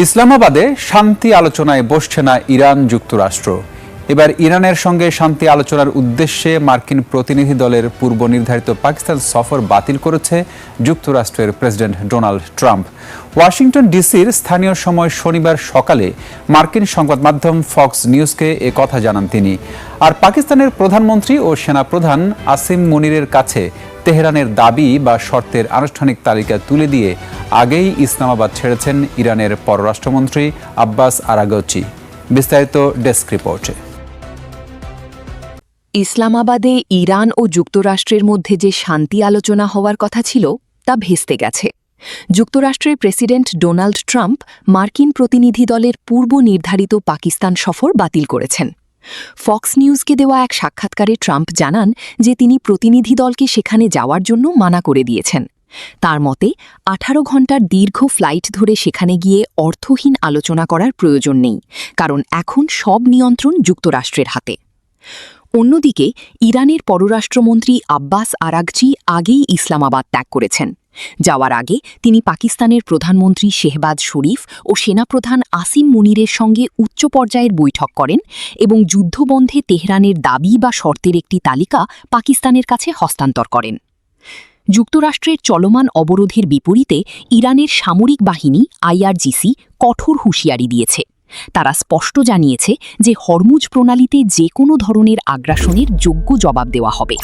ইসলামাবাদে শান্তি আলোচনায় বসছে না ইরান যুক্তরাষ্ট্র। এবার ইরানের সঙ্গে শান্তি আলোচনার উদ্দেশ্যে মার্কিন প্রতিনিধি দলের পূর্ব নির্ধারিত পাকিস্তান সফর বাতিল করেছে যুক্তরাষ্ট্রের প্রেসিডেন্ট ডোনাল্ড ট্রাম্প। ওয়াশিংটন ডিসির স্থানীয় সময় শনিবার সকালে মার্কিন সংবাদ মাধ্যম ফক্স নিউজকে এ কথা জানান তিনি। আর পাকিস্তানের প্রধানমন্ত্রী ও সেনাপ্রধান আসিম মুনিরের কাছে তেহরানের দাবি বা শর্তের আনুষ্ঠানিক তালিকা তুলে দিয়ে আগেই ইসলামাবাদ ছেড়েছেন ইরানের পররাষ্ট্রমন্ত্রী আব্বাস আরাগচি। বিস্তারিত ডেস্ক রিপোর্টে। ইসলামাবাদে ইরান ও যুক্তরাষ্ট্রের মধ্যে যে শান্তি আলোচনা হওয়ার কথা ছিল তা ভেস্তে গেছে। যুক্তরাষ্ট্রের প্রেসিডেন্ট ডোনাল্ড ট্রাম্প মার্কিন প্রতিনিধি দলের পূর্ব নির্ধারিত পাকিস্তান সফর বাতিল করেছেন। ফক্স নিউজকে দেওয়া এক সাক্ষাৎকারে ট্রাম্প জানান যে তিনি প্রতিনিধি দলকে সেখানে যাওয়ার জন্য মানা করে দিয়েছেন। তার মতে ১৮ ঘণ্টার দীর্ঘ ফ্লাইট ধরে সেখানে গিয়ে অর্থহীন আলোচনা করার প্রয়োজন নেই, কারণ এখন সব নিয়ন্ত্রণ যুক্তরাষ্ট্রের হাতে। অন্যদিকে ইরানের পররাষ্ট্রমন্ত্রী আব্বাস আরাগচি আগেই ইসলামাবাদ ত্যাগ করেছেন। যাওয়ার আগে তিনি পাকিস্তানের প্রধানমন্ত্রী শেহবাজ শরীফ ও সেনাপ্রধান আসিম মুনিরের সঙ্গে উচ্চ পর্যায়ের বৈঠক করেন এবং যুদ্ধবন্ধে তেহরানের দাবি বা শর্তের একটি তালিকা পাকিস্তানের কাছে হস্তান্তর করেন। যুক্তরাষ্ট্রের চলমান অবরোধের বিপরীতে ইরানের সামরিক বাহিনী IRGC কঠোর হুঁশিয়ারি দিয়েছে। তারা স্পষ্ট জানিয়েছে যে হরমুজ প্রণালীতে যে কোনো ধরনের আগ্রাসনের যোগ্য জবাব দেওয়া হবে।